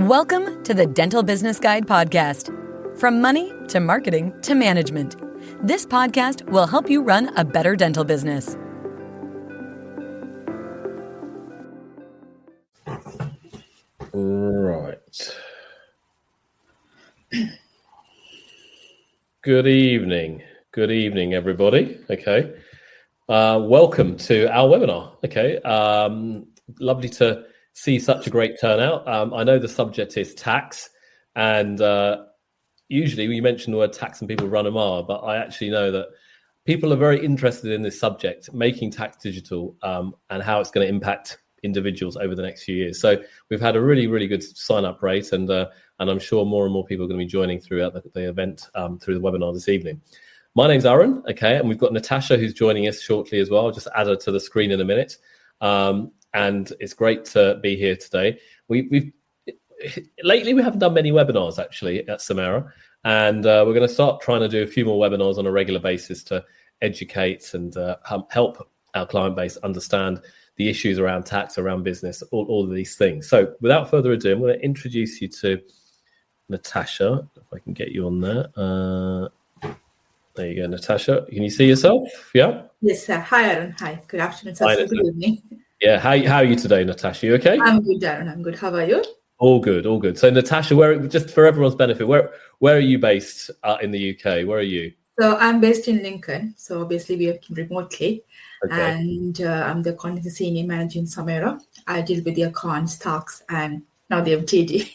Welcome to the Dental Business Guide podcast. From money to marketing to management, this podcast will help you run a better dental business. Right. Good evening, everybody. Okay. Welcome to our webinar. Okay. Lovely to see such a great turnout. I know the subject is tax, and usually we mention the word tax and people run a mile, but I actually know that people are very interested in this subject, making tax digital, and how it's going to impact individuals over the next few years. So we've had a really, really good sign-up rate, and I'm sure more and more people are going to be joining throughout the event, through the webinar this evening. My name's Aaron, okay, and we've got Natasha who's joining us shortly as well. I'll just add her to the screen in a minute. And it's great to be here today. Lately we haven't done many webinars actually at Samara, and we're going to start trying to do a few more webinars on a regular basis to educate and help our client base understand the issues around tax, around business, all of these things. So without further ado, I'm going to introduce you to Natasha, if I can get you on there. There you go, Natasha. Can you see yourself? Yeah? Yes, sir. Hi, Aaron. Hi. Good afternoon, sir. Hi, good evening. Yeah, how are you today, Natasha? You okay? I'm good, Aaron. I'm good. How are you? All good, all good. So, Natasha, just for everyone's benefit, where are you based in the UK? Where are you? So, I'm based in Lincoln. So, obviously, we are remotely. Okay. And I'm the accounting senior manager in Samara. I deal with the accounts, tax, and now the MTD.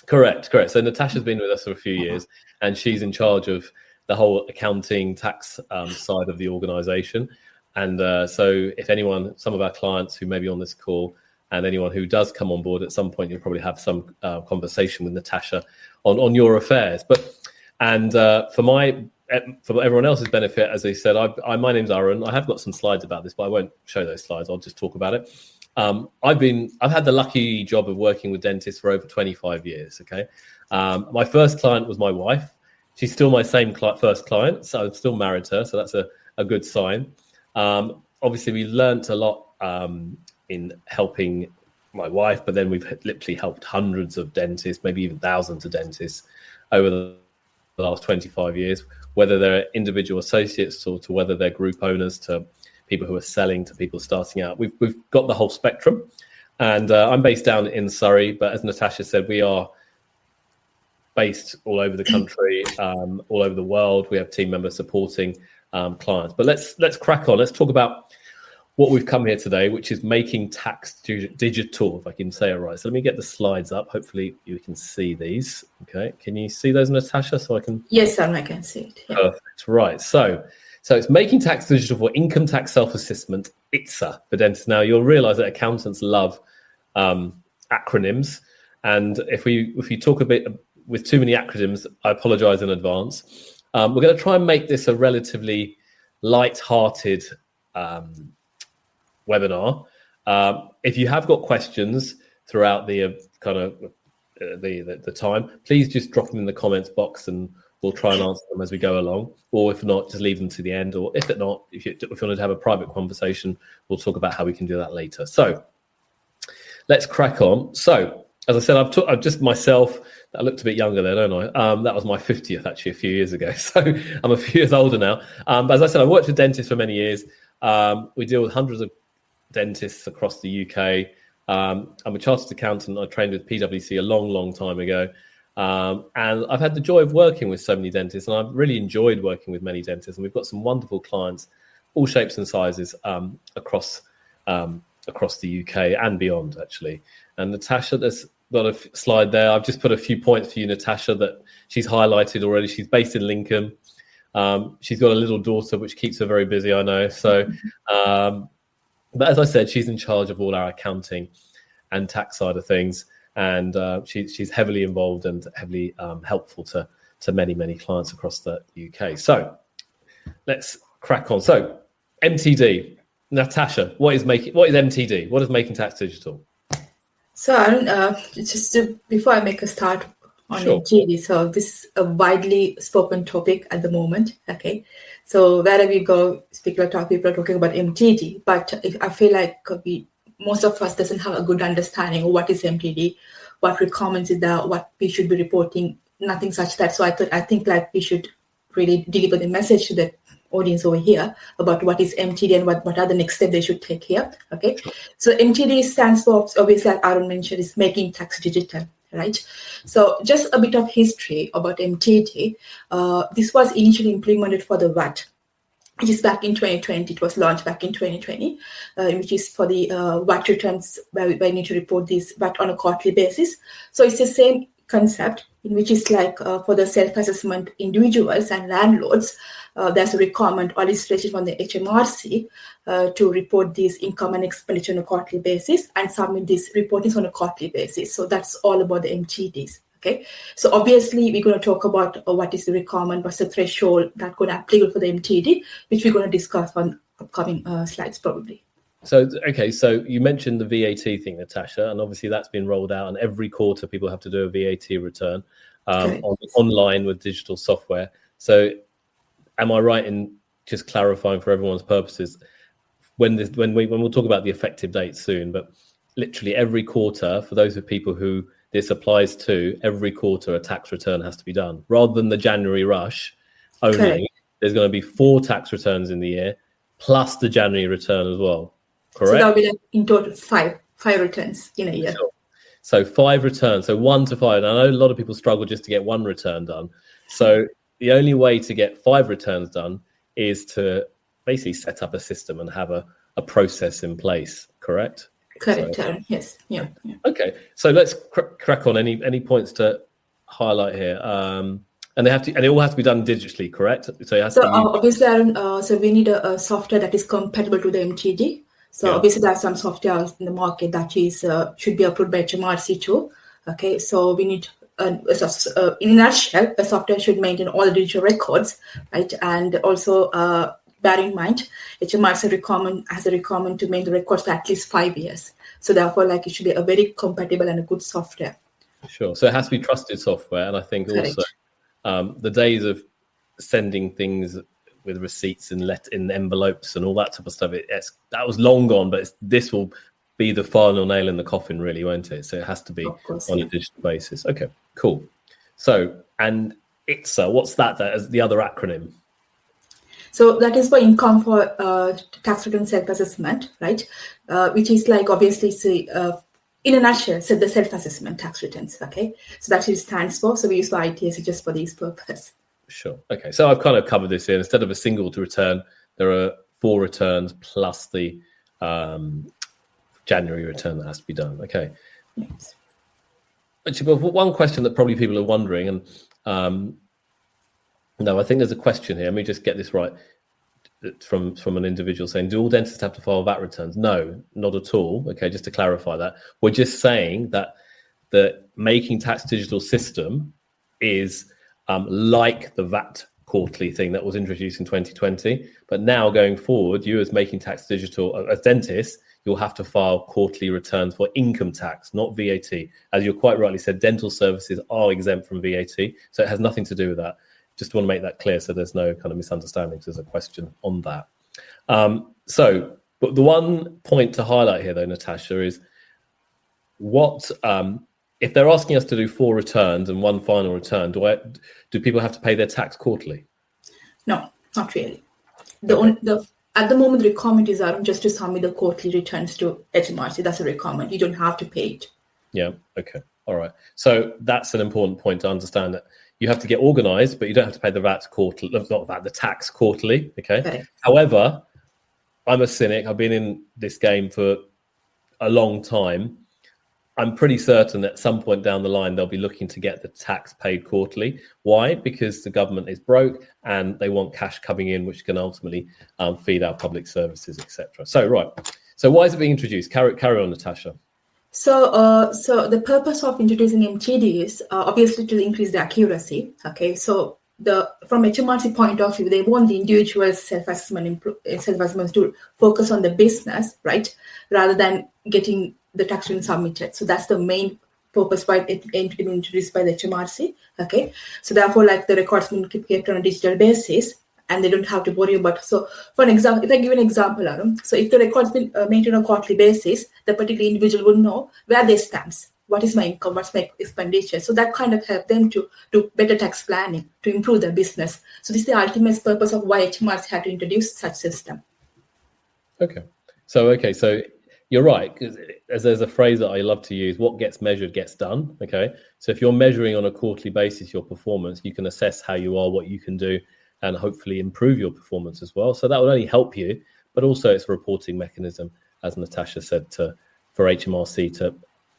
Correct. So, Natasha's been with us for a few years, and she's in charge of the whole accounting tax side of the organisation. And so if anyone, some of our clients who may be on this call, and anyone who does come on board at some point, you'll probably have some conversation with Natasha on your affairs. For everyone else's benefit, as I said, my name's Aaron. I have got some slides about this, but I won't show those slides. I'll just talk about it. I've had the lucky job of working with dentists for over 25 years. Okay. My first client was my wife. She's still my first client, so I'm still married to her. So that's a good sign. Obviously, we learnt a lot in helping my wife, but then we've literally helped hundreds of dentists, maybe even thousands of dentists over the last 25 years, whether they're individual associates or to whether they're group owners, to people who are selling, to people starting out. We've got the whole spectrum. And I'm based down in Surrey, but as Natasha said, we are based all over the country, all over the world. We have team members supporting clients. But let's crack on. Let's talk about what we've come here today, which is making tax digital, if I can say it right. So let me get the slides up. Hopefully you can see these. Okay, can you see those, Natasha? So I can. Yes, I can see it. Yeah. Perfect. Right. So it's making tax digital for income tax self-assessment, ITSA for dentists. Now you'll realise that accountants love acronyms, and if you talk a bit with too many acronyms, I apologise in advance. We're going to try and make this a relatively light-hearted webinar. If you have got questions throughout the the time, please just drop them in the comments box, and we'll try and answer them as we go along. Or if not, just leave them to the end. Or if not, if you want to have a private conversation, we'll talk about how we can do that later. So let's crack on. So as I said, I've just myself. I looked a bit younger there, don't I? That was my 50th, actually, a few years ago. So I'm a few years older now. But as I said, I've worked with dentists for many years. We deal with hundreds of dentists across the UK. I'm a chartered accountant. I trained with PwC a long, long time ago. And I've had the joy of working with so many dentists, and I've really enjoyed working with many dentists. And we've got some wonderful clients, all shapes and sizes, across the UK and beyond, actually. And Natasha, there's got a slide there. I've just put a few points for you, Natasha, that she's highlighted already. She's based in Lincoln. She's got a little daughter, which keeps her very busy, I know. So, but as I said, she's in charge of all our accounting and tax side of things. And she's heavily involved and heavily helpful to many, many clients across the UK. So let's crack on. So MTD, Natasha, what is MTD? What is making tax digital? So Aaron, before I make a start on MTD, so this is a widely spoken topic at the moment. Okay, so wherever we go, people are talking about MTD, but I feel like we most of us doesn't have a good understanding of what is MTD, what requirements is there, what we should be reporting, nothing such that. So I think like we should really deliver the message to the audience over here about what is MTD and what are the next steps they should take here. Okay, so MTD stands for, obviously, like Aaron mentioned, is making tax digital, right? So just a bit of history about MTD. This was initially implemented for the VAT, which is back in 2020. It was launched back in 2020, which is for the VAT returns where we need to report this VAT on a quarterly basis. So it's the same concept, in which is like for the self-assessment individuals and landlords, there's a requirement or legislation from the HMRC to report these income and expenditure on a quarterly basis and submit these reportings on a quarterly basis. So that's all about the MTDs. Okay, so obviously we're going to talk about what is the requirement, what's the threshold that's going to applicable for the MTD, which we're going to discuss on upcoming slides probably. So, okay, so you mentioned the VAT thing, Natasha, and obviously that's been rolled out, and every quarter people have to do a VAT return online with digital software. So am I right in just clarifying for everyone's purposes, when we'll talk about the effective date soon, but literally every quarter, for those of people who this applies to, every quarter a tax return has to be done. Rather than the January rush only, there's going to be 4 tax returns in the year, plus the January return as well. Correct? So that'll be like in total 5 returns in a year. Sure. So 5 returns, so 1 to 5. And I know a lot of people struggle just to get 1 return done. So the only way to get 5 returns done is to basically set up a system and have a process in place, correct? Correct. So, yes. Yeah. Okay. So let's crack on. Any points to highlight here? And it all has to be done digitally, correct? So it has to be obviously, so we need a software that is compatible to the MTD. So obviously, there's some software in the market that is should be approved by HMRC too. Okay. So we need, in a nutshell, a software should maintain all the digital records, right? And also bear in mind, HMRC has a requirement to maintain the records for at least 5 years. So therefore, like, it should be a very compatible and a good software. Sure. So it has to be trusted software. And I think also the days of sending things with receipts and in envelopes and all that type of stuff, that was long gone, but this will be the final nail in the coffin, really, won't it? So it has to be on a digital basis. Okay, cool. So, and ITSA, what's that as the other acronym? So that is for income for tax return self-assessment, right? Which is like, obviously, in a nutshell, so the self-assessment tax returns, okay? So that's what it stands for. So we use the ITSA just for these purposes. Sure. Okay. So I've kind of covered this here. Instead of a single to return, there are 4 returns plus the January return that has to be done. Okay. Yes. Actually, but one question that probably people are wondering, and no, I think there's a question here. Let me just get this right from an individual saying, do all dentists have to file VAT returns? No, not at all. Okay, just to clarify that. We're just saying that the Making Tax Digital system is like the VAT quarterly thing that was introduced in 2020. But now going forward, you as Making Tax Digital, as dentists, you'll have to file quarterly returns for income tax, not VAT. As you quite rightly said, dental services are exempt from VAT. So it has nothing to do with that. Just want to make that clear so there's no kind of misunderstandings. There's a question on that. But the one point to highlight here, though, Natasha, is what if they're asking us to do 4 returns and 1 final return, do people have to pay their tax quarterly? No, not really. At the moment, the requirement is just to submit the quarterly returns to HMRC. That's a requirement. You don't have to pay it. Yeah. Okay. All right. So that's an important point to understand, that you have to get organised, but you don't have to pay the VAT quarterly. Not VAT, the tax quarterly. Okay. However, I'm a cynic. I've been in this game for a long time. I'm pretty certain that at some point down the line, they'll be looking to get the tax paid quarterly. Why? Because the government is broke and they want cash coming in, which can ultimately feed our public services, etc. So, right. So why is it being introduced? Carry on, Natasha. So the purpose of introducing MTD is obviously to increase the accuracy. Okay. So from HMRC point of view, they want the individual self-assessment to focus on the business, right? Rather than getting the tax return submitted. So that's the main purpose why it aimed to be introduced by the HMRC. Okay. So therefore, like, the records will keep kept on a digital basis, and they don't have to worry about. So, for an example, if I give an example, Arun, so if the record's been maintained on a quarterly basis, the particular individual will know where they stand. What is my income? What's my expenditure? So that kind of help them to do better tax planning, to improve their business. So this is the ultimate purpose of why HMRC had to introduce such system. Okay. So you're right. As there's a phrase that I love to use, what gets measured gets done. Okay. So if you're measuring on a quarterly basis your performance, you can assess how you are, what you can do, and hopefully improve your performance as well. So that will only help you, but also it's a reporting mechanism, as Natasha said, for HMRC to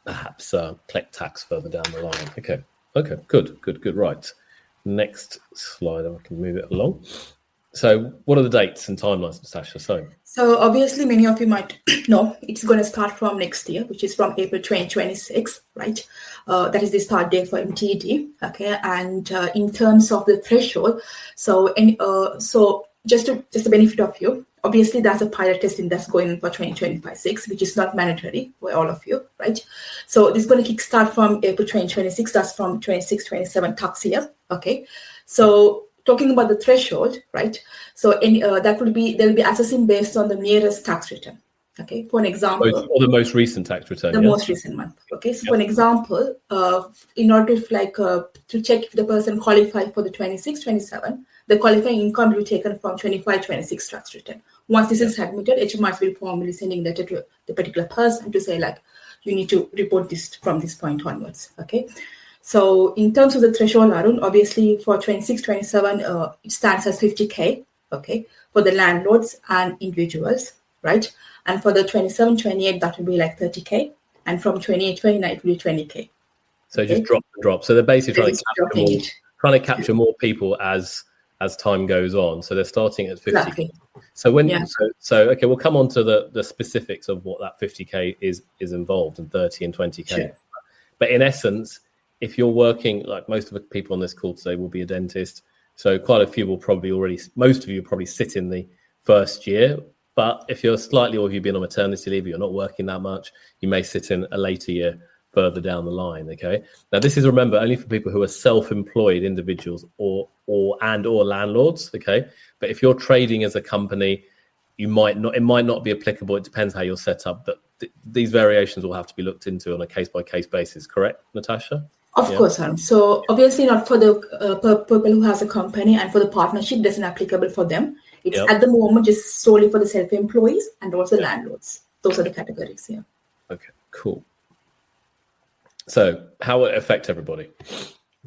perhaps collect tax further down the line. Okay, good. Right. Next slide, I can move it along. So what are the dates and timelines, Natasha? So obviously many of you might know it's going to start from next year, which is from April 2026, right? That is the start date for MTD. Okay, and in terms of the threshold, so just the benefit of you, obviously there's a pilot testing that's going on for 2025-6, which is not mandatory for all of you, right? So this is going to kickstart from April 2026. That's from 26-27 tax year. Okay, so talking about the threshold, right? So they'll be assessing based on the nearest tax return. Okay, for an example, or the most recent tax return. The most recent month. Okay, so for an example, in order to check if the person qualifies for the 26-27, the qualifying income will be taken from 25-26 tax return. Once this is submitted, HMRC will formally sending letter to the particular person to say you need to report this from this point onwards. Okay. So in terms of the threshold, Arun, obviously for 26-27, it stands as 50K, okay, for the landlords and individuals, right? And for the 27-28, that will be 30K. And from 28-29, it will be 20K. So just drop. So they're basically trying to capture more people as time goes on. So they're starting at 50K. Exactly. So okay, we'll come on to the specifics of what that 50K is involved, and 30 and 20K. Sure. But in essence, if you're working, like most of the people on this call today will be a dentist, so quite a few will most of you probably sit in the first year. But if you're or if you've been on maternity leave, you're not working that much, you may sit in a later year further down the line. Okay. Now this is, remember, only for people who are self-employed individuals or landlords. Okay. But if you're trading as a company, it might not be applicable. It depends how you're set up. But these variations will have to be looked into on a case-by-case basis. Correct, Natasha? Of course, Arun. So obviously not for the people who has a company, and for the partnership, doesn't applicable for them. It's at the moment just solely for the self-employees and also landlords. Those are the categories here. Okay, cool. So how will it affect everybody?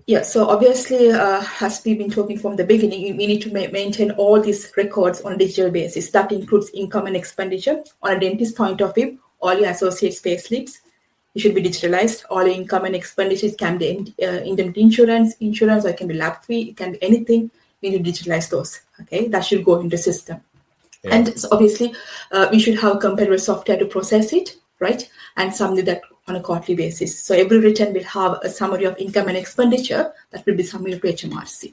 Yeah, so obviously, as we've been talking from the beginning, we need to maintain all these records on a digital basis. That includes income and expenditure. On a dentist point of view, all your associates' pay slips, it should be digitalized. All your income and expenditures can be indemnity insurance, or it can be lab fee, it can be anything. We need to digitalize those. Okay, that should go into the system. Yeah. And so obviously, we should have comparable software to process it, right? And submit that on a quarterly basis. So every return will have a summary of income and expenditure that will be submitted to HMRC.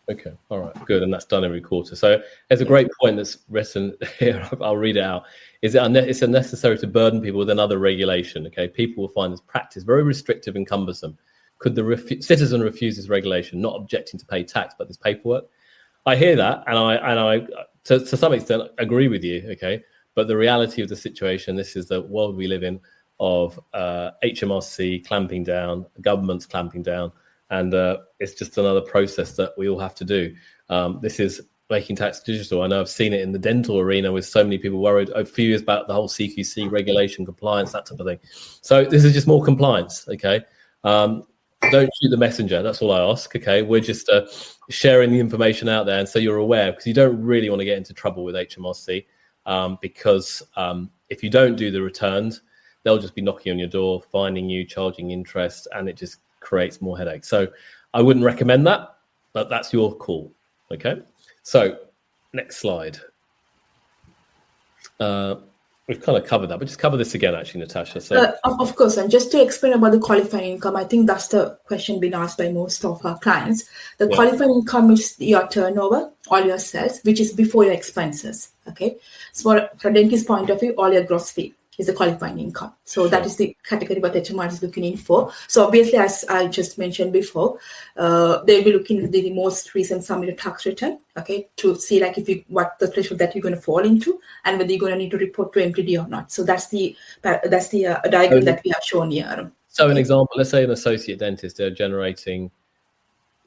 Okay, all right, good. And that's done every quarter. So there's a great point that's written here. I'll read it out. It's unnecessary to burden people with another regulation. Okay, people will find this practice very restrictive and cumbersome. Could the citizen refuse this regulation, not objecting to pay tax, but this paperwork? I hear that, and I to some extent agree with you. Okay, but the reality of the situation, this is the world we live in, of HMRC clamping down, governments clamping down, and it's just another process that we all have to do. This is making tax digital. I know I've seen it in the dental arena with so many people worried a few years about the whole CQC regulation, compliance, that type of thing. So this is just more compliance, okay? Don't shoot the messenger. That's all I ask, okay? We're just sharing the information out there, and so you're aware, because you don't really want to get into trouble with HMRC, because if you don't do the returns, they'll just be knocking on your door, finding you, charging interest, and it just creates more headaches. So I wouldn't recommend that, but that's your call, okay? So next slide. We've kind of covered that, but just cover this again, actually, Natasha. So, of course, and just to explain about the qualifying income, I think that's the question being asked by most of our clients. The qualifying income is your turnover, all your sales, which is before your expenses, okay? So for a dentist point of view, all your gross fee. is the qualifying income. So that is the category what HMRC is looking in for. So obviously, as I just mentioned before, they'll be looking at the most recent submitted tax return, okay, to see like what the threshold that you're going to fall into and whether you're going to need to report to MTD or not. So that's the diagram that we have shown here. So an example, let's say an associate dentist, they're generating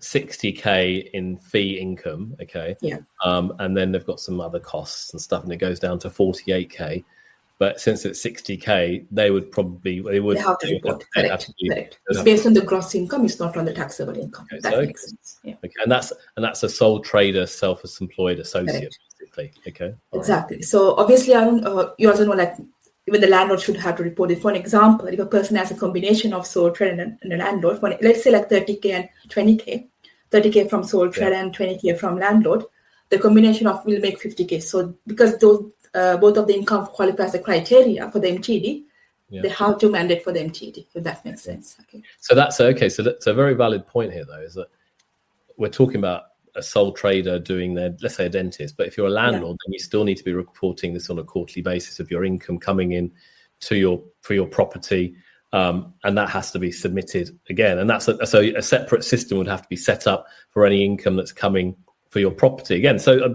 60K in fee income, okay? Yeah. And then they've got some other costs and stuff, and it goes down to 48K. But since it's 60K, they would have to report. Correct. It's based on the gross income. It's not on the taxable income. Okay, that makes sense. Yeah. Okay, and that's a sole trader, self-employed associate, basically. Okay. Exactly. Right. So obviously, you also know like even the landlord should have to report it. For an example, if a person has a combination of sole trader and a landlord, let's say like 30K and 20K, 30K from sole trader and 20K from landlord, the combination of will make 50K. So because those both of the income qualify as a criteria for the MTD, they have to mandate for the MTD, if that makes sense. Okay. So that's okay. So that's a very valid point here, though, is that we're talking about a sole trader doing let's say a dentist, but if you're a landlord, then you still need to be reporting this on a quarterly basis of your income coming in for your property, and that has to be submitted again. And that's so a separate system would have to be set up for any income that's coming for your property again. So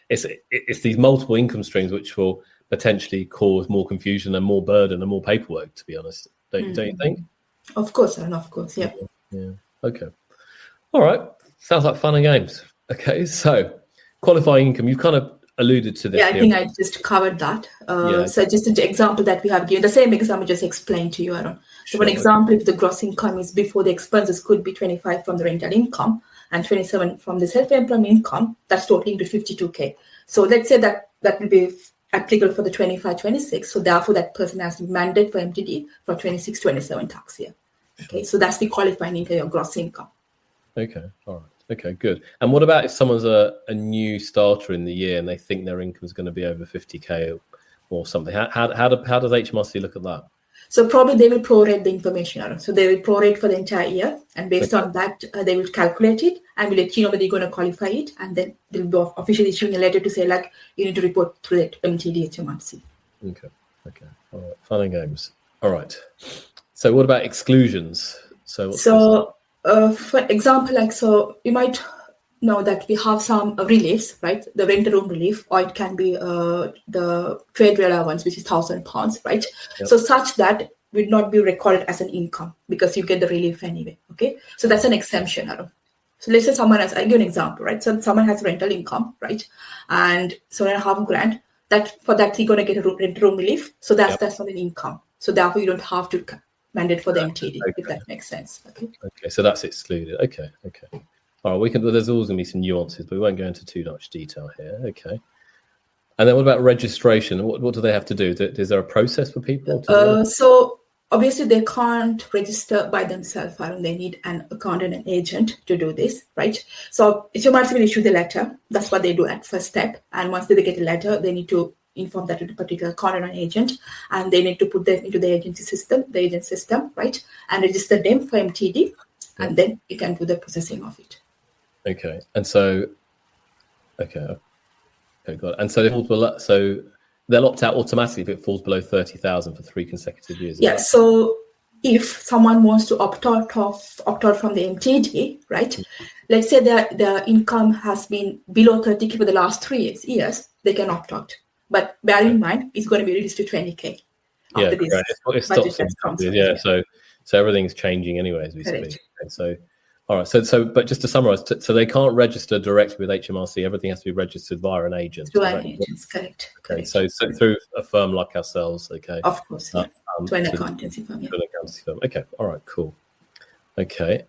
it's these multiple income streams which will potentially cause more confusion and more burden and more paperwork, to be honest. Don't you think? Of course, and of course, yeah. Okay. All right. Sounds like fun and games. Okay, so qualifying income, you've kind of alluded to this. Yeah, I think I just covered that. So just an example that we have given, the same example just explained to you, Aaron. So for example, if the gross income is before the expenses could be 25 from the rental income and 27 from the self-employment income, that's totaling to 52K. So let's say that will be applicable for the 25-26. So therefore, that person has to mandate for MTD for 26-27 tax year. Okay, so that's the qualifying income of gross income. Okay, all right. Okay, good. And what about if someone's a new starter in the year and they think their income is going to be over 50K or something? How does HMRC look at that? So probably they will prorate the information. So they will prorate for the entire year, and based on that, they will calculate it and will let you know whether you're going to qualify it, and then they'll be officially issuing a letter to say like you need to report through that MTD HMRC. Okay. All right. Fun and games. All right. So what about exclusions? For example, so you might know that we have some reliefs, right? The rent room relief, or it can be the trade allowance, which is £1,000, right? Yep. So such that would not be recorded as an income because you get the relief anyway. Okay, so that's an exemption. So let's say someone has, I'll give an example, right? So someone has rental income, right? And so $1.5 grand, for that you're going to get a rent room relief. So that's not an income. So therefore you don't have to mandate for the MTD, if that makes sense. Okay, so that's excluded. Okay. All right, there's always going to be some nuances, but we won't go into too much detail here. Okay. And then what about registration? What do they have to do? Is there a process for people? So obviously they can't register by themselves. They need an accountant and an agent to do this, right? So HMRC will issue the letter. That's what they do at first step. And once they get a letter, they need to inform that to the particular accountant and agent, and they need to put them into the agent system, right? And register them for MTD, and then you can do the processing of it. Okay, and so, got it. And so they'll opt out automatically if it falls below 30,000 for 3 consecutive years. Yeah. So if someone wants to opt out from the MTD, right? Let's say their income has been below 30K for the last 3 years, they can opt out. But bear in mind, it's going to be reduced to 20K after this. It stops. So everything's changing anyway as we speak. So, all right. So, but just to summarize, so they can't register directly with HMRC. Everything has to be registered via an agent. Through an agent, correct. Okay. So through a firm like ourselves. Okay. Of course. To an accountancy firm. Yeah. To an accountancy firm. Okay. All right. Cool. Okay.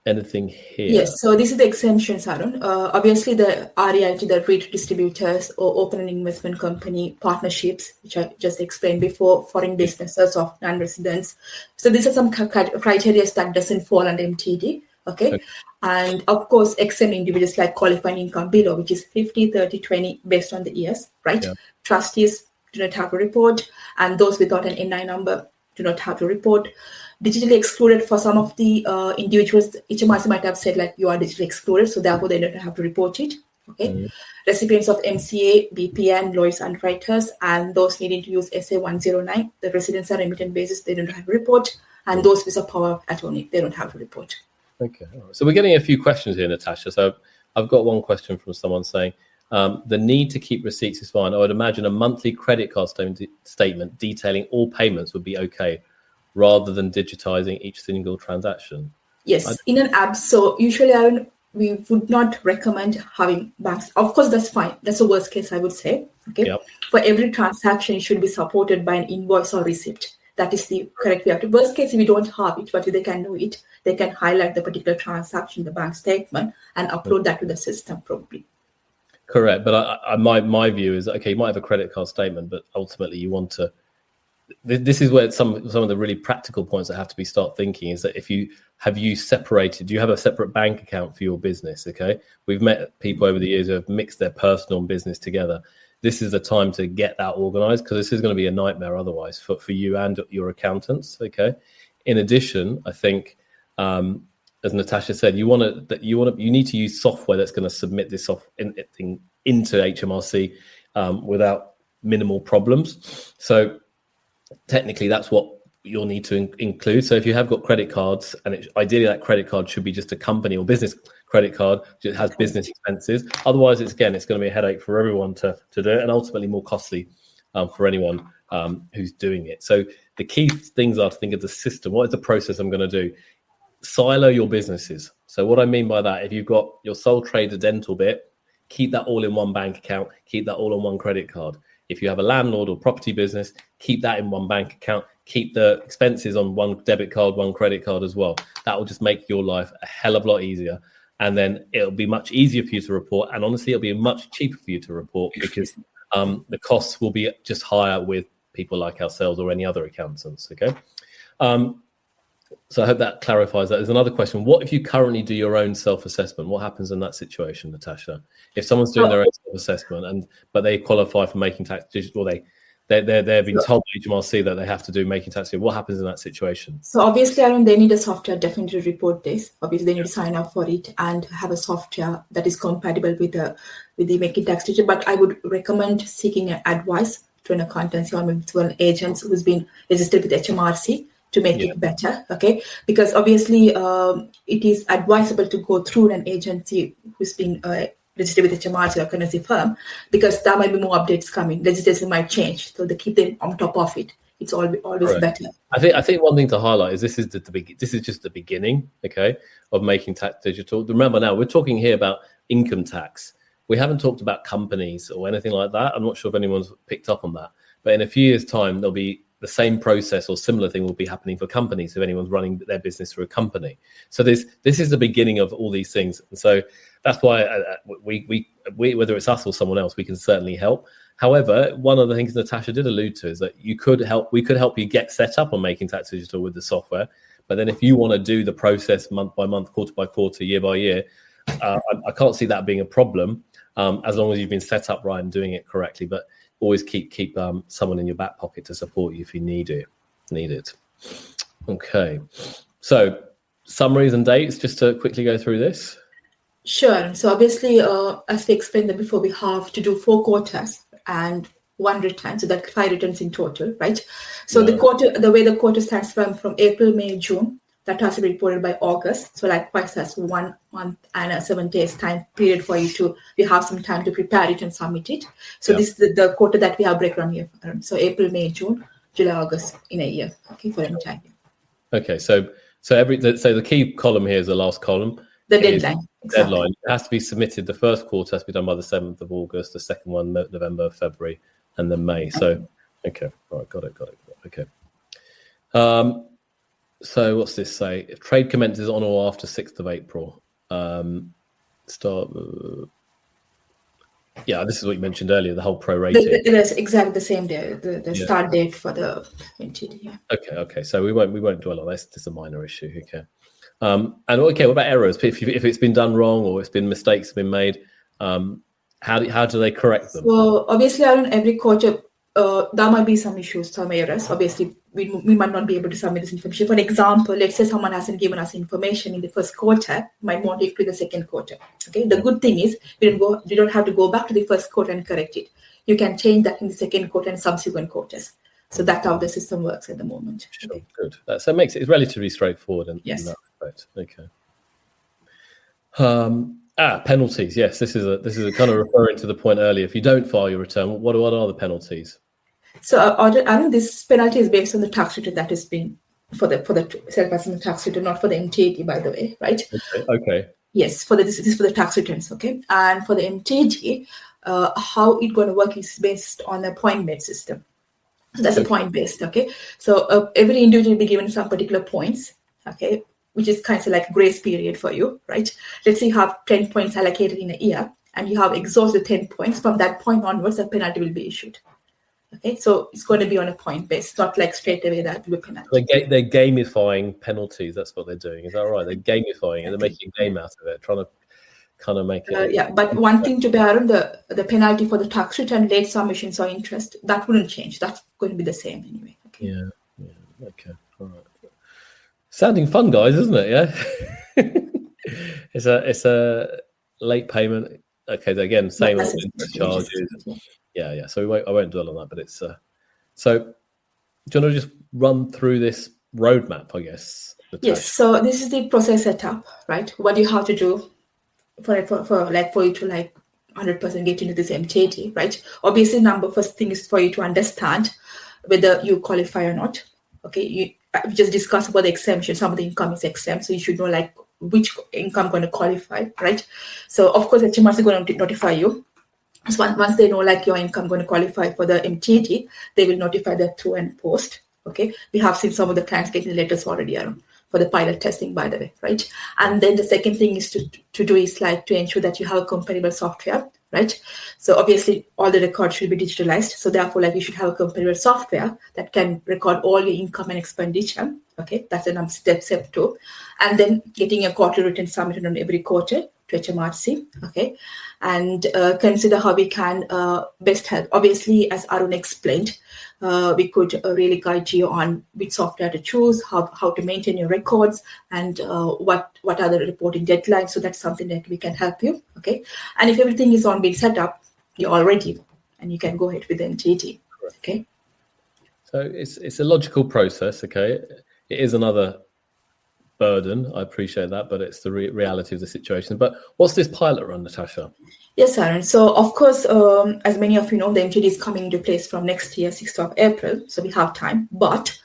Anything here? Yes, so this is the exemptions, Aaron. Obviously, the REIT, the REIT distributors or open investment company partnerships, which I just explained before, foreign businesses of non-residents. So these are some criteria that doesn't fall under MTD, okay? And of course, exempt individuals like qualifying income below, which is 50, 30, 20 based on the years, right? Yeah. Trustees do not have to report, and those without an NI number do not have to report. Digitally excluded for some of the individuals, HMRC might have said like you are digitally excluded, so therefore they don't have to report it. Okay, recipients of MCA, BPN, Lloyd's underwriters, and those needing to use SA 109, the residents are remittent basis, they don't have a report, and those with a power of attorney, they don't have a report. Okay, all right. So we're getting a few questions here, Natasha. So I've got one question from someone saying, the need to keep receipts is fine. I would imagine a monthly credit card statement detailing all payments would be okay, rather than digitizing each single transaction. Yes, in an app. So usually we would not recommend having banks. Of course, that's fine. That's the worst case, I would say. Okay. Yep. For every transaction, it should be supported by an invoice or receipt. That is the correct way. Worst case, if we don't have it, but they can do it, they can highlight the particular transaction, the bank statement, and upload that to the system probably. Correct. But my view is, okay, you might have a credit card statement, but ultimately you want to, this is where some of the really practical points that have to be start thinking is that do you have a separate bank account for your business? Okay. We've met people over the years who have mixed their personal and business together. This is the time to get that organized, because this is going to be a nightmare otherwise for you and your accountants. Okay. In addition, I think, as Natasha said, you need to use software that's going to submit this thing into HMRC without minimal problems. So technically, that's what you'll need to include. So if you have got credit cards, and ideally that credit card should be just a company or business credit card that has business expenses. Otherwise, it's going to be a headache for everyone to do it, and ultimately more costly for anyone who's doing it. So the key things are to think of the system. What is the process I'm going to do? Silo your businesses. So what I mean by that, if you've got your sole trader dental bit, keep that all in one bank account, keep that all on one credit card. If you have a landlord or property business, keep that in one bank account, keep the expenses on one debit card, one credit card as well. That will just make your life a hell of a lot easier. And then it'll be much easier for you to report. And honestly, it'll be much cheaper for you to report, because the costs will be just higher with people like ourselves or any other accountants. Okay. So I hope that clarifies that. There's another question. What if you currently do your own self-assessment? What happens in that situation, Natasha? If someone's doing their own self-assessment but they qualify for making tax digital, they've been told by HMRC that they have to do making tax digital. What happens in that situation? So obviously, they need a software definitely to report this. Obviously, they need to sign up for it and have a software that is compatible with the making tax digital. But I would recommend seeking advice to an accountancy or maybe to an agent who's been registered with HMRC to make it better, okay? Because obviously it is advisable to go through an agency who's been registered with HMRC or accountancy firm, because there might be more updates coming. Legislation might change, so they keep them on top of it. It's always better. I think one thing to highlight is this is just the beginning, okay, of making tax digital. Remember now, we're talking here about income tax. We haven't talked about companies or anything like that. I'm not sure if anyone's picked up on that, but in a few years' time, there'll be the same process or similar thing will be happening for companies if anyone's running their business through a company. So this is the beginning of all these things. And so that's why we whether it's us or someone else, we can certainly help. However, one of the things Natasha did allude to is that we could help you get set up on making tax digital with the software. But then if you want to do the process month by month, quarter by quarter, year by year, I can't see that being a problem as long as you've been set up right and doing it correctly. But always keep someone in your back pocket to support you if you need it. Okay. So summaries and dates, just to quickly go through this. Sure. So obviously, as we explained before, we have to do 4 quotas and 1 return, so that's 5 returns in total, right? So the way the quota stands from April, May, June, that has to be reported by August. So likewise, that's 1 month and 7 days time period for you have some time to prepare it and submit it. So this is the quota that we have breakdown here. So April, May, June, July, August in a year, okay, for an entire year. Okay, so the key column here is the last column. The deadline. Exactly. Deadline. It has to be submitted. The first quarter has to be done by the 7th of August. The second one, November, February, and then May. So, okay, all right, got it. Okay. So what's this say? If trade commences on or after 6th of April, this is what you mentioned earlier, the whole prorating. That's exactly the same day, the start date for the entity. Yeah. Okay. So we won't dwell on this. It's a minor issue. Okay. What about errors? If it's been done wrong or mistakes have been made, how do they correct them? So obviously, every quarter there might be some issues, some errors. Obviously, we might not be able to submit this information. For example, let's say someone hasn't given us information in the first quarter, might want it to the second quarter. Okay. The good thing is you don't have to go back to the first quarter and correct it. You can change that in the second quarter and subsequent quarters. So that's how the system works at the moment. Sure, okay. Good. So it makes it relatively straightforward in that respect. Okay. Penalties. Yes, this is a kind of referring to the point earlier. If you don't file your return, what are the penalties? So I think this penalty is based on the tax return that has been for the self-assessment tax return, not for the MTD, by the way, right? Okay. Yes, this is for the tax returns, okay? And for the MTD, how it's going to work is based on a point-based system. So that's a point-based, okay? So every individual will be given some particular points, okay, which is kind of like grace period for you, right? Let's say you have 10 points allocated in a year, and you have exhausted 10 points. From that point onwards, a penalty will be issued. Okay, so it's going to be on a point base, not like straight away that will be penalty. They're gamifying penalties. That's what they're doing. Is that right? They're gamifying it. They're making a game out of it, trying to kind of make it. But one thing to bear on, the penalty for the tax return, late submissions or interest, that wouldn't change. That's going to be the same anyway. Okay? Yeah. Okay. All right. Sounding fun, guys, isn't it? Yeah. It's a late payment. Okay. Again, same old interest charges. Yeah. So I won't dwell on that, but it's so. Do you want to just run through this roadmap? I guess. Natasha? Yes. So this is the process setup, right? What you have to do for you to 100% get into this MTD, right? Obviously, first thing is for you to understand whether you qualify or not. Okay. We just discussed about the exemption. Some of the income is exempt, so you should know which income going to qualify, right? So of course, HMRC is going to notify you. So once they know your income going to qualify for the MTD, they will notify that through and post. Okay, we have seen some of the clients getting letters already for the pilot testing, by the way, right? And then the second thing is to do is to ensure that you have a comparable software, right? So obviously all the records should be digitalized. So therefore, you should have a comparable software that can record all your income and expenditure. Okay, that's a step 2. And then getting a quarterly return submitted on every quarter to HMRC. Okay, and consider how we can best help. Obviously, as Arun explained, we could really guide you on which software to choose, how to maintain your records, and what are the reporting deadlines. So that's something that we can help you. Okay, and if everything is being set up, you're all ready, and you can go ahead with the MTD. Okay. So it's a logical process. Okay, it is another burden. I appreciate that, but it's the reality of the situation. But what's this pilot run, Natasha? Yes, Aaron. So, of course, as many of you know, the MTD is coming into place from next year, 6th of April. So we have time. But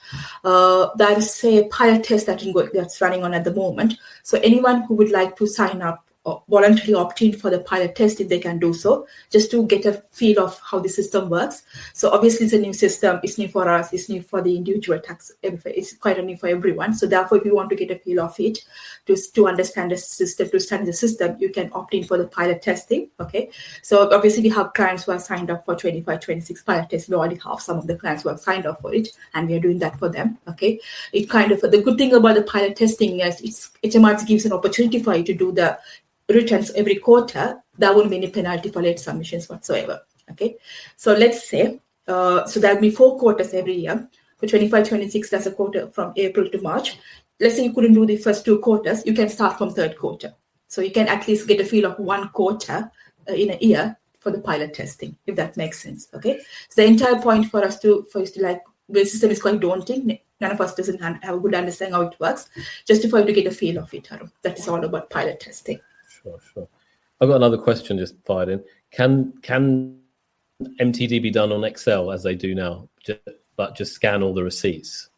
there is a pilot test that's running on at the moment. So anyone who would like to sign up or voluntarily opt in for the pilot test, if they can do so, just to get a feel of how the system works. So obviously it's a new system. It's new for us. It's new for the individual tax. It's quite new for everyone. So therefore, if you want to get a feel of it, to understand the system, to study the system, you can opt in for the pilot testing. Okay. So obviously we have clients who are signed up for 25-26 pilot tests. We already have some of the clients who have signed up for it, and we are doing that for them. Okay. It the good thing about the pilot testing is HMRC gives an opportunity for you to do the returns every quarter. There won't be any penalty for late submissions whatsoever. Okay, so let's say so there'll be 4 quarters every year. For 25-26, that's a quarter from April to March. Let's say you couldn't do the first 2 quarters, you can start from 3rd quarter. So you can at least get a feel of 1 quarter in a year for the pilot testing, if that makes sense. Okay, so the entire point for us to the system is quite daunting. None of us doesn't have a good understanding how it works. Just for you to get a feel of it, that is all about pilot testing. Sure. I've got another question just fired in. Can MTD be done on Excel as they do now, but just scan all the receipts?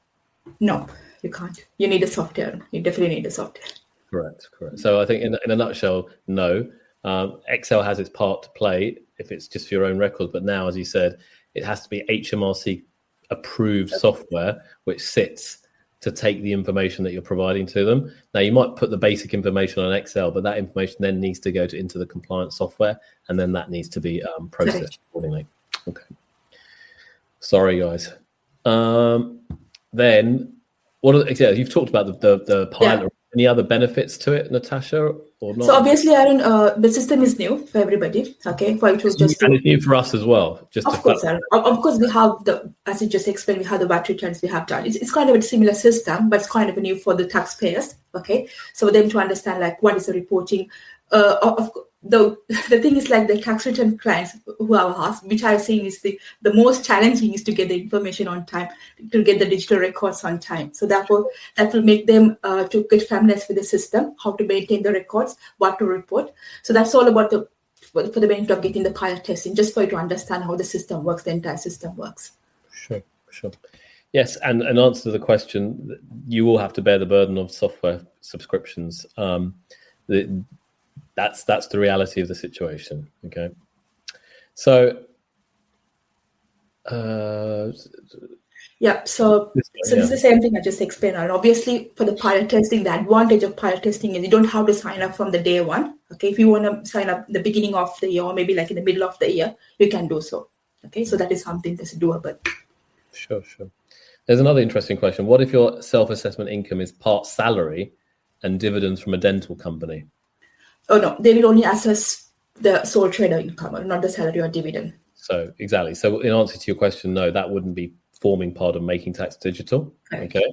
No, you can't. You need a software. You definitely need a software. Correct. So I think in a nutshell, no. Excel has its part to play if it's just for your own record, but now, as you said, it has to be HMRC-approved software, which sits to take the information that you're providing to them. Now, you might put the basic information on Excel, but that information then needs to go into the compliance software, and then that needs to be processed accordingly. Okay. Sorry, guys. Then, you've talked about the pilot. Yeah. Any other benefits to it, Natasha? or not? So obviously, Aaron, the system is new for everybody. Okay, for it was just and it's new for us as well. Just of course, Aaron. Of course, we have as you just explained, we have the VAT returns we have done. It's kind of a similar system, but it's kind of new for the taxpayers. Okay, so for them to understand like what is the reporting. The thing is like the tax return clients who have asked, which I've seen is the most challenging is to get the information on time, to get the digital records on time. So therefore, that will make them to get familiar with the system, how to maintain the records, what to report. So that's all about for the benefit of getting the pilot testing, just for you to understand how the system works, the entire system works. Sure. Yes, and answer to the question, you will have to bear the burden of software subscriptions. That's the reality of the situation. Okay, so so this is the same thing I just explained. And obviously, for the pilot testing, the advantage of pilot testing is you don't have to sign up from the day one. Okay, if you want to sign up the beginning of the year or maybe like in the middle of the year, you can do so. Okay, so that is something that's doable. Sure. There's another interesting question. What if your self-assessment income is part salary and dividends from a dental company? Oh no, they will only assess the sole trader income, or not the salary or dividend. So exactly. So in answer to your question, no, that wouldn't be forming part of Making Tax Digital. Okay.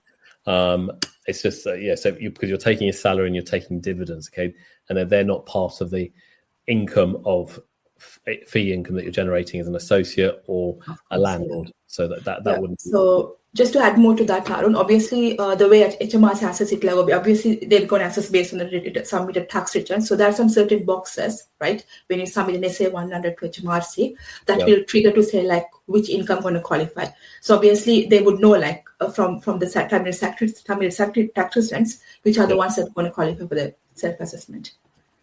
It's just so because you're taking your salary and you're taking dividends. Okay, and they're not part of the income of fee income that you're generating as an associate or a landlord. So that wouldn't. So just to add more to that, Arun, obviously the way at HMRC assess it, like obviously they're going to assess based on the submitted tax return. So there are some certain boxes, right? When you submit an SA 100 to HMRC, that will trigger to say like which income going to qualify. So obviously they would know like from the terminated tax returns, which are the ones that are going to qualify for the self-assessment.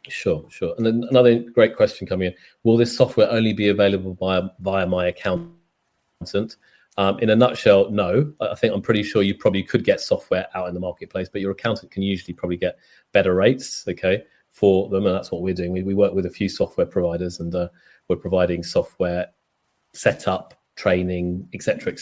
Sure. And then another great question coming in: will this software only be available via my accountant? In a nutshell, no. I'm pretty sure you probably could get software out in the marketplace, but your accountant can usually probably get better rates, okay, for them, and that's what we're doing. We work with a few software providers, and we're providing software setup, training, etc.,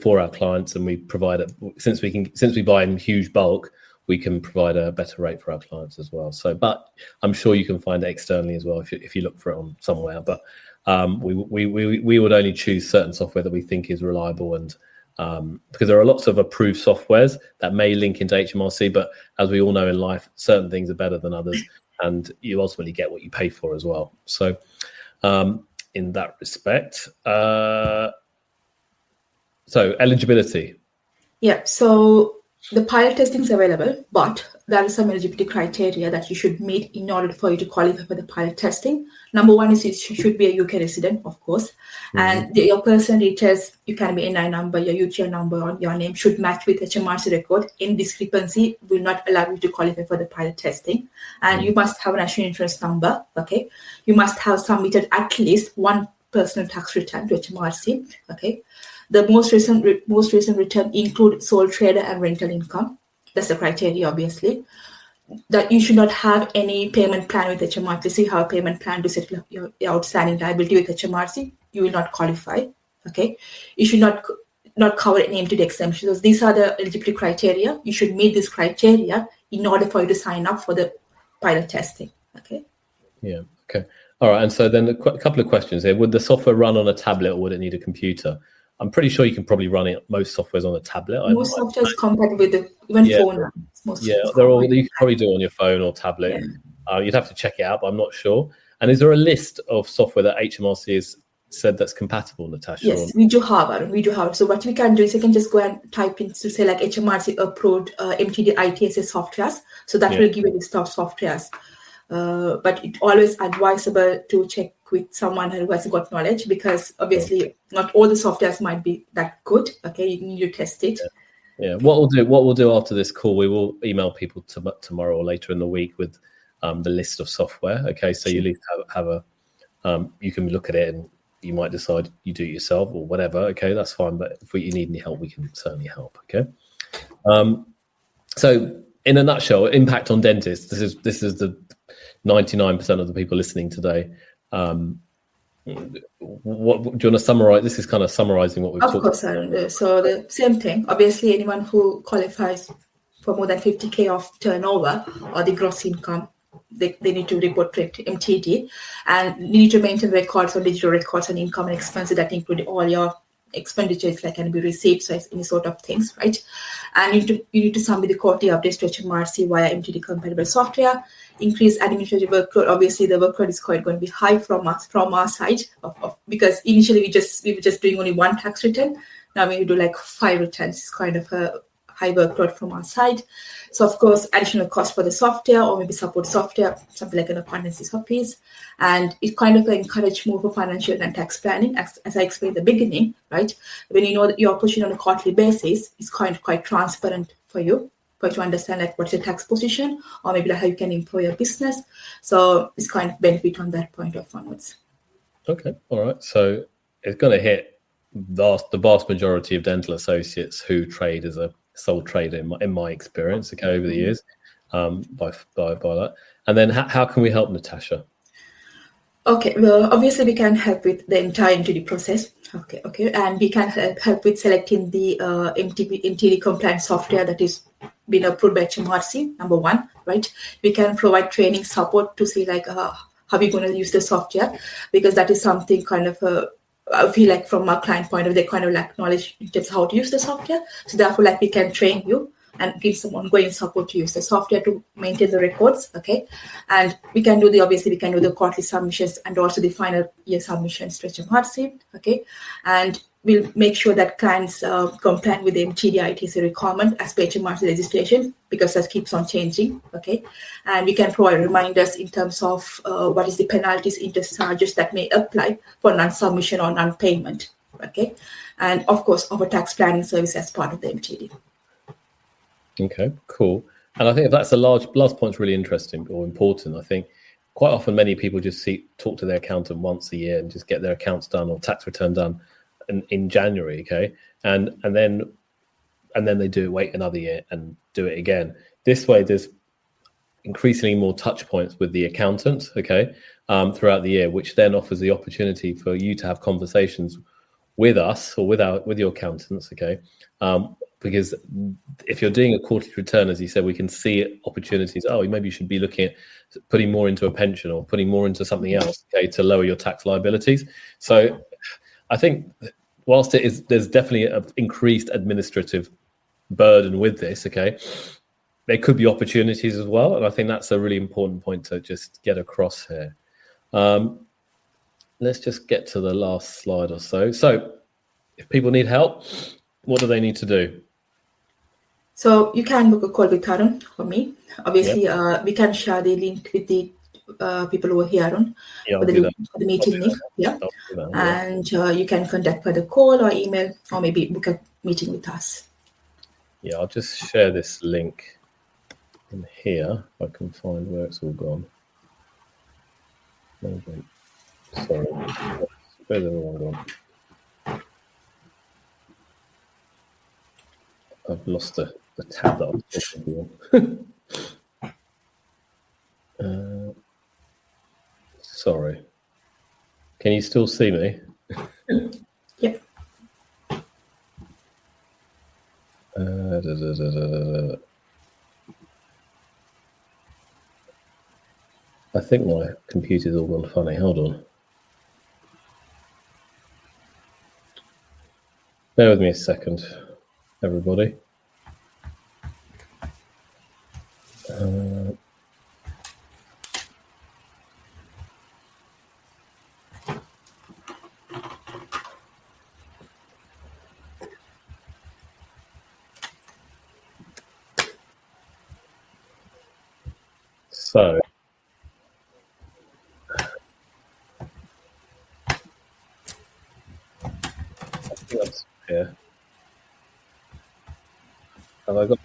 for our clients, and we provide it since we buy in huge bulk. We can provide a better rate for our clients as well. So, but I'm sure you can find it externally as well if you look for it on somewhere. But we would only choose certain software that we think is reliable, and because there are lots of approved softwares that may link into HMRC, but as we all know in life, certain things are better than others, and you ultimately get what you pay for as well. So, in that respect, so eligibility. Yeah. So the pilot testing is available, but there are some eligibility criteria that you should meet in order for you to qualify for the pilot testing. Number one is you should be a UK resident, of course, and your personal details, you can be NI number, your UTR number, or your name should match with HMRC record. Any discrepancy will not allow you to qualify for the pilot testing. And you must have a national insurance number. Okay, you must have submitted at least one personal tax return to HMRC. Okay. The most recent return include sole trader and rental income. That's the criteria, obviously. That you should not have any payment plan with HMRC. So you have a payment plan to settle your outstanding liability with HMRC, you will not qualify. Okay. You should not cover any empty exemptions. These are the eligibility criteria. You should meet this criteria in order for you to sign up for the pilot testing. Okay. Yeah. Okay. All right. And so then a couple of questions here. Would the software run on a tablet or would it need a computer? I'm pretty sure you can probably run it. Most softwares on a tablet. Most softwares compatible with phone. They're all. You can probably do it on your phone or tablet. Yeah. You'd have to check it out, but I'm not sure. And is there a list of software that HMRC has said that's compatible, Natasha? Yes, we do have it. So what we can do is you can just go and type in to say like HMRC-approved MTD ITSA softwares. So that will give you a list of softwares. But it's always advisable to check with someone who has got knowledge, because obviously not all the softwares might be that good. Okay, you need to test it. Yeah. What we'll do after this call, we will email people tomorrow or later in the week with the list of software. Okay, so you at least have a you can look at it and you might decide you do it yourself or whatever. Okay, that's fine. But if you need any help, we can certainly help. Okay. So in a nutshell, impact on dentists. This is the 99% of the people listening today. What do you want to summarize? This is kind of summarizing what we've talked about. Of course, so the same thing. Obviously, anyone who qualifies for more than 50k of turnover or the gross income they need to report to MTD, and you need to maintain records or digital records on income and expenses that include all your expenditures, like can be receipts, so any sort of things, right? And you need to submit the quarterly updates to HMRC via MTD compatible software. Increase administrative workload. Obviously, the workload is quite going to be high from our side, because initially we were just doing only one tax return. Now when you do like 5 returns, it's kind of a high workload from our side. So of course, additional cost for the software or maybe support software, something like an accountancy suffice. And it kind of encourage more for financial and tax planning, as I explained at the beginning, right? When you know that your position on a quarterly basis, it's kind of quite transparent for you to understand like what's your tax position, or maybe like how you can employ your business. So it's kind of benefit on that point of onwards. Okay, all right. So it's going to hit the vast majority of dental associates who trade as a sole trader, in my experience, okay, over the years, by that. And then how can we help, Natasha? Okay, well, obviously we can help with the entire MTD process. Okay, and we can help with selecting the MTD compliant software that is been approved by HMRC, number one, right? We can provide training support to see like how we're going to use the software, because that is something kind of I feel like from our client point of view, they kind of lack knowledge in terms of how to use the software. So therefore, like we can train you and give some ongoing support to use the software to maintain the records, okay? And we can do the quarterly submissions and also the final year submissions to HMRC, okay? And we'll make sure that clients comply with the MTD ITSA requirement as per HMRC legislation, because that keeps on changing, okay? And we can provide reminders in terms of what is the penalties, interest charges that may apply for non-submission or non-payment, okay? And of course, our tax planning service as part of the MTD. Okay, cool. And I think if that's the last point's really interesting or important. I think quite often many people just talk to their accountant once a year and just get their accounts done or tax return done in January, okay, and then they wait another year and do it again. This way, there's increasingly more touch points with the accountant, okay, throughout the year, which then offers the opportunity for you to have conversations with us or with your accountants, okay, because if you're doing a quarterly return, as you said, we can see opportunities. Oh, maybe you should be looking at putting more into a pension or putting more into something else, okay, to lower your tax liabilities. So I think whilst there's definitely an increased administrative burden with this, okay, there could be opportunities as well. And I think that's a really important point to just get across here. Let's just get to the last slide or so. So if people need help, what do they need to do? So you can book a call with Tarun for me. Obviously, we can share the link with the people over here on for the meeting link. Yeah, and you can contact by the call or email, or maybe book a meeting with us. Yeah, I'll just share this link in here. If I can find where it's all gone. Maybe. Sorry, where's everyone gone? I've lost the tab that I was talking to. Sorry. Can you still see me? Yeah. I think my computer's all gone funny. Hold on. Bear with me a second, everybody. So, I think that's here. Have I got?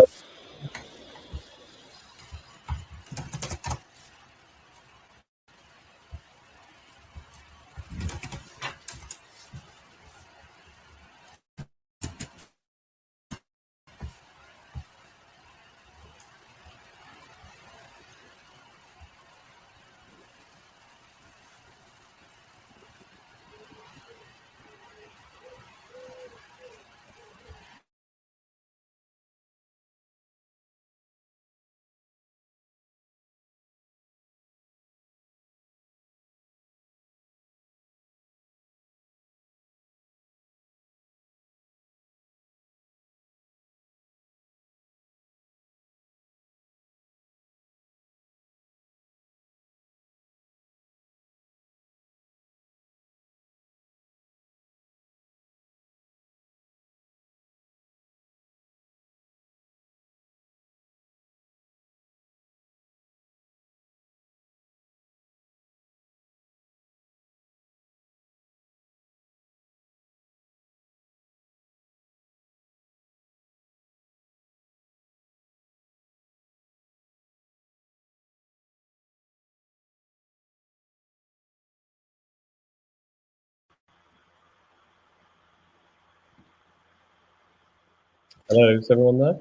Hello, is everyone there?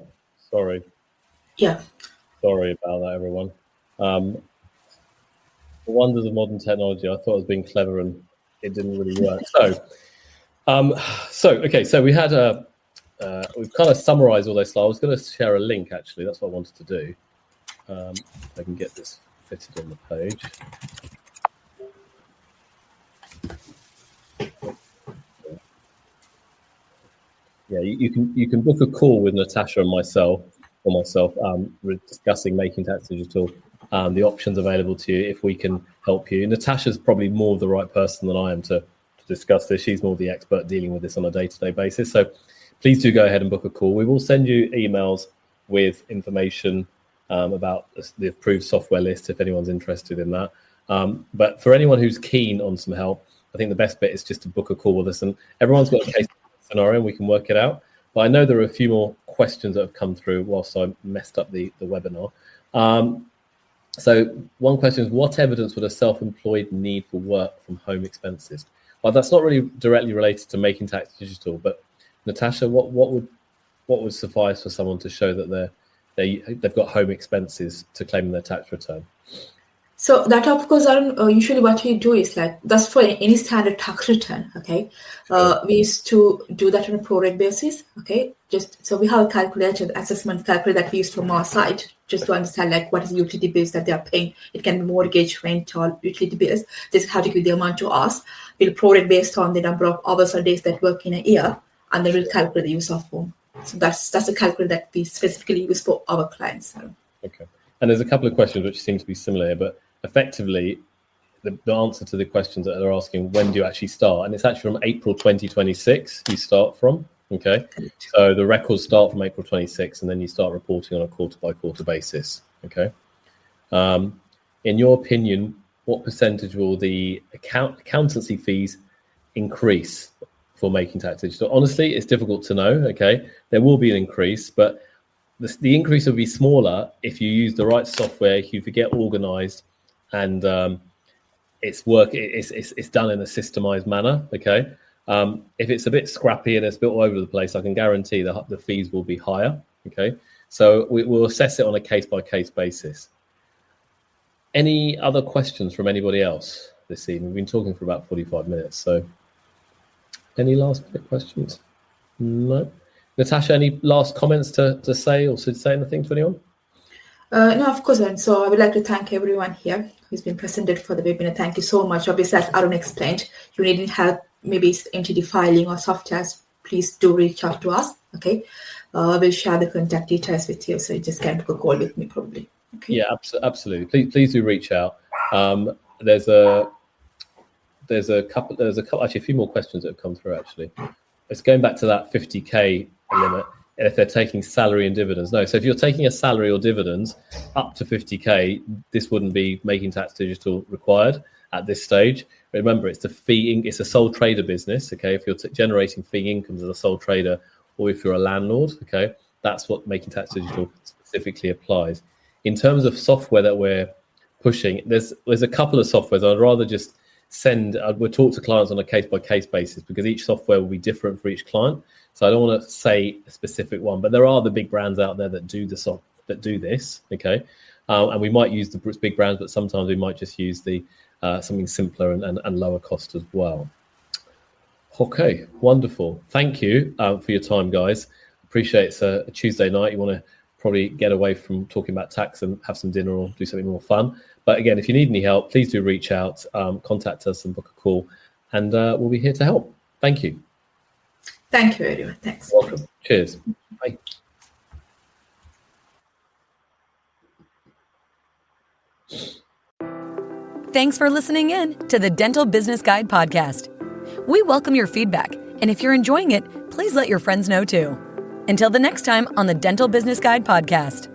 Sorry Yeah. about that, everyone. The wonders of modern technology. I thought I was being clever and it didn't really work. So we had we've kind of summarized all those slides. I was going to share a link, actually. That's what I wanted to do. If I can get this fitted on the page. Yeah, you can book a call with Natasha and myself, we're discussing Making Tax Digital, the options available to you if we can help you. Natasha's probably more the right person than I am to discuss this. She's more the expert dealing with this on a day-to-day basis. So please do go ahead and book a call. We will send you emails with information about the approved software list if anyone's interested in that. But for anyone who's keen on some help, I think the best bit is just to book a call with us. And everyone's got a case scenario and we can work it out. But I know there are a few more questions that have come through whilst I messed up the webinar. So one question is, what evidence would a self-employed need for work from home expenses? Well, that's not really directly related to Making Tax Digital, but Natasha, what would suffice for someone to show that they've got home expenses to claim in their tax return? So that, of course, usually what we do is like, that's for any standard tax return, okay? We used to do that on a pro-rate basis, okay? So we have a calculator, assessment calculator that we use from our side, just to understand like what is the utility bills that they are paying. It can be mortgage, rent, or utility bills. Just how to give the amount to us. We'll pro-rate based on the number of hours or days that work in a year, and then we'll calculate the use of home. So that's a calculator that we specifically use for our clients. Okay. And there's a couple of questions which seem to be similar here, but effectively, the answer to the questions that they're asking, when do you actually start? And it's actually from April 2026 you start from, okay? So the records start from April 26 and then you start reporting on a quarter-by-quarter basis, okay? In your opinion, what percentage will the accountancy fees increase for Making Tax Digital? Honestly, it's difficult to know, okay? There will be an increase, but the increase will be smaller if you use the right software, if you get organized, and it's done in a systemized manner, okay? If it's a bit scrappy and it's a bit all over the place, I can guarantee the fees will be higher, okay? So we'll assess it on a case-by-case basis. Any other questions from anybody else this evening? We've been talking for about 45 minutes, so any last questions? No? Natasha, any last comments to say or to say anything to anyone? No, of course. And so I would like to thank everyone here who's been presented for the webinar. Thank you so much. Obviously, as Arun explained, you need help, maybe it's entity filing or softwares, please do reach out to us, okay? We'll share the contact details with you, so you just can book a call with me probably. Okay? Yeah, absolutely. Please do reach out. There's a couple, actually a few more questions that have come through actually. It's going back to that 50K limit. If they're taking salary and dividends. No, so if you're taking a salary or dividends up to 50K, this wouldn't be Making Tax Digital required at this stage. Remember, it's it's a sole trader business, okay? If you're generating fee income as a sole trader, or if you're a landlord, okay, that's what Making Tax Digital specifically applies. In terms of software that we're pushing, there's a couple of softwares. I'd rather just we'll talk to clients on a case-by-case basis because each software will be different for each client. So I don't want to say a specific one, but there are the big brands out there that do this, okay? And we might use the big brands, but sometimes we might just use the something simpler and lower cost as well. Okay, wonderful. Thank you for your time, guys. Appreciate it's a Tuesday night. You want to probably get away from talking about tax and have some dinner or do something more fun. But again, if you need any help, please do reach out, contact us and book a call, and we'll be here to help. Thank you. Thank you, everyone. Thanks. Welcome. Cheers. Bye. Thanks for listening in to the Dental Business Guide podcast. We welcome your feedback, and if you're enjoying it, please let your friends know too. Until the next time on the Dental Business Guide podcast.